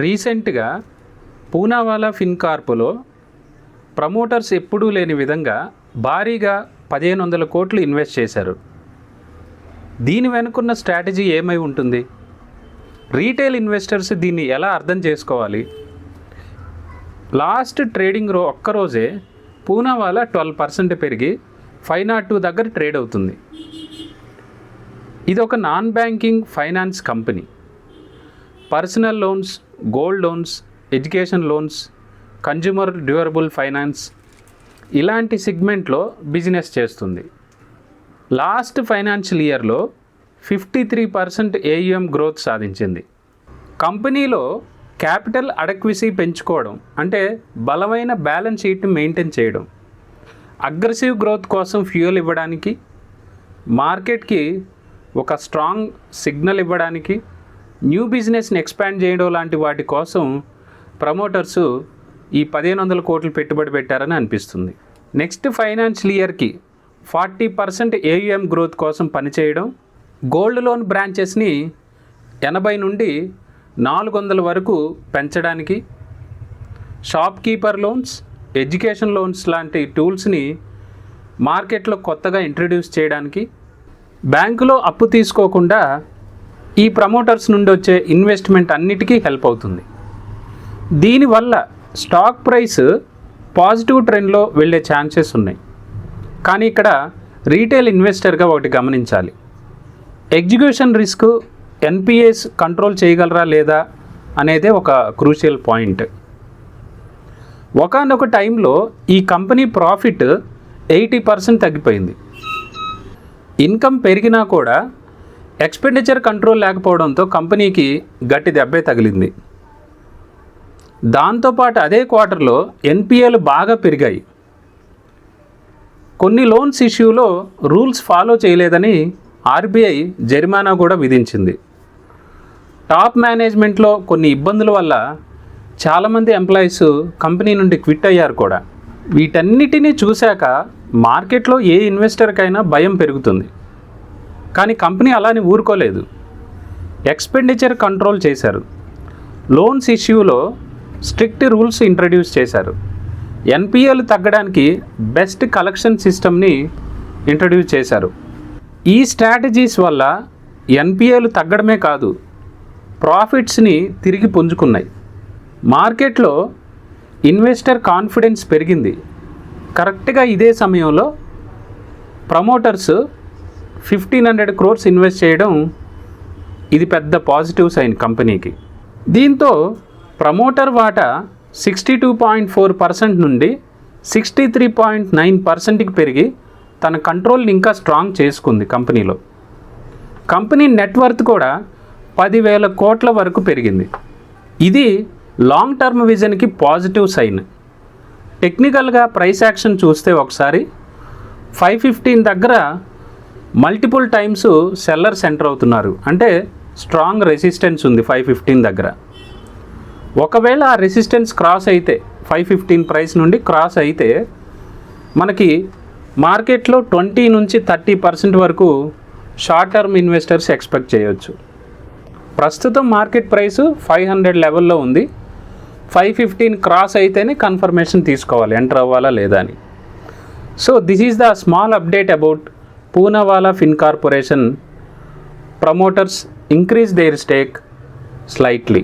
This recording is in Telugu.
రీసెంట్గా పూనావాలా ఫిన్కార్ప్లో ప్రమోటర్స్ ఎప్పుడూ లేని విధంగా భారీగా 1500 కోట్లు ఇన్వెస్ట్ చేశారు. దీని వెనుకున్న స్ట్రాటజీ ఏమై ఉంటుంది? రీటైల్ ఇన్వెస్టర్స్ దీన్ని ఎలా అర్థం చేసుకోవాలి? లాస్ట్ ట్రేడింగ్ ఒక్కరోజే పూనావాలా 12% పెరిగి 502 దగ్గర ట్రేడ్ అవుతుంది. ఇది ఒక non banking finance company. Personal loans, gold loans, education loans, consumer durable finance ఇలాంటి సెగ్మెంట్లో బిజినెస్ చేస్తుంది. లాస్ట్ ఫైనాన్షియల్ ఇయర్లో 53% AUM గ్రోత్ సాధించింది. కంపెనీలో క్యాపిటల్ అడక్విసీ పెంచుకోవడం అంటే బలమైన బ్యాలెన్స్ షీట్ని మెయింటైన్ చేయడం, అగ్రెసివ్ గ్రోత్ కోసం ఫ్యూయల్ ఇవ్వడానికి, మార్కెట్కి ఒక స్ట్రాంగ్ సిగ్నల్ ఇవ్వడానికి, న్యూ బిజినెస్ని ఎక్స్పాండ్ చేయడం లాంటి వాటి కోసం ప్రమోటర్సు ఈ 1500 కోట్లు పెట్టుబడి పెట్టారని అనిపిస్తుంది. నెక్స్ట్ ఫైనాన్షియల్ ఇయర్కి 40% AUM గ్రోత్ కోసం పనిచేయడం, గోల్డ్ లోన్ బ్రాంచెస్ని 80 నుండి 400 వరకు పెంచడానికి, shop keeper loans, education loans లాంటి టూల్స్ని మార్కెట్లో కొత్తగా ఇంట్రడ్యూస్ చేయడానికి, బ్యాంకులో అప్పు తీసుకోకుండా ఈ ప్రమోటర్స్ నుండి వచ్చే ఇన్వెస్ట్మెంట్ అన్నిటికీ హెల్ప్ అవుతుంది. దీనివల్ల స్టాక్ ప్రైస్ పాజిటివ్ ట్రెండ్లో వెళ్ళే ఛాన్సెస్ ఉన్నాయి. కానీ ఇక్కడ రీటైల్ ఇన్వెస్టర్గా ఒకటి గమనించాలి. ఎగ్జిక్యూషన్ రిస్క్, NPAs కంట్రోల్ చేయగలరా లేదా అనేదే ఒక క్రూషియల్ పాయింట్. ఒకానొక టైంలో ఈ కంపెనీ ప్రాఫిట్ 80% తగ్గిపోయింది. ఇన్కమ్ పెరిగినా కూడా ఎక్స్పెండిచర్ కంట్రోల్ లేకపోవడంతో కంపెనీకి గట్టి దెబ్బే తగిలింది. దాంతోపాటు అదే క్వార్టర్లో NPAలు బాగా పెరిగాయి. కొన్ని లోన్స్ ఇష్యూలో రూల్స్ ఫాలో చేయలేదని RBI జరిమానా కూడా విధించింది. టాప్ మేనేజ్మెంట్లో కొన్ని ఇబ్బందుల వల్ల చాలామంది ఎంప్లాయీస్ కంపెనీ నుండి క్విట్ అయ్యారు కూడా. వీటన్నిటినీ చూశాక మార్కెట్లో ఏ ఇన్వెస్టర్కైనా భయం పెరుగుతుంది. కానీ కంపెనీ అలానే ఊరుకోలేదు. ఎక్స్పెండిచర్ కంట్రోల్ చేశారు. లోన్స్ ఇష్యూలో స్ట్రిక్ట్ రూల్స్ ఇంట్రడ్యూస్ చేశారు. NPAలు తగ్గడానికి బెస్ట్ కలెక్షన్ సిస్టమ్ని ఇంట్రడ్యూస్ చేశారు. ఈ స్ట్రాటజీస్ వల్ల NPAలు తగ్గడమే కాదు, ప్రాఫిట్స్ని తిరిగి పుంజుకున్నాయి. మార్కెట్లో ఇన్వెస్టర్ కాన్ఫిడెన్స్ పెరిగింది. కరెక్ట్గా ఇదే సమయంలో ప్రమోటర్స్ 1500 crores ఇన్వెస్ట్ చేయడం ఇది పెద్ద పాజిటివ్ సైన్ కంపెనీకి. దీంతో ప్రమోటర్ వాటా 62.4% నుండి 63.9%కి పెరిగి తన కంట్రోల్ని ఇంకా స్ట్రాంగ్ చేసుకుంది కంపెనీలో. కంపెనీ నెట్వర్త్ కూడా 10,000 కోట్ల వరకు పెరిగింది. ఇది లాంగ్ టర్మ్ విజన్కి పాజిటివ్ సైన్. టెక్నికల్గా ప్రైస్ యాక్షన్ చూస్తే ఒకసారి 515 దగ్గర మల్టిపుల్ టైమ్స్ సెల్లర్స్ ఎంటర్ అవుతున్నారు. అంటే స్ట్రాంగ్ రెసిస్టెన్స్ ఉంది 515 దగ్గర. ఒకవేళ ఆ రెసిస్టెన్స్ క్రాస్ అయితే 515 ప్రైస్ నుండి క్రాస్ అయితే మనకి మార్కెట్లో 20 నుంచి 30% వరకు షార్ట్ టర్మ్ ఇన్వెస్టర్స్ ఎక్స్పెక్ట్ చేయొచ్చు. ప్రస్తుతం మార్కెట్ ప్రైస్ 500 లెవెల్లో ఉంది. 515 క్రాస్ అయితేనే కన్ఫర్మేషన్ తీసుకోవాలి ఎంటర్ అవ్వాలా లేదా అని. So this is the small update about Poonawalla Fincorporation. Promoters increase their stake slightly.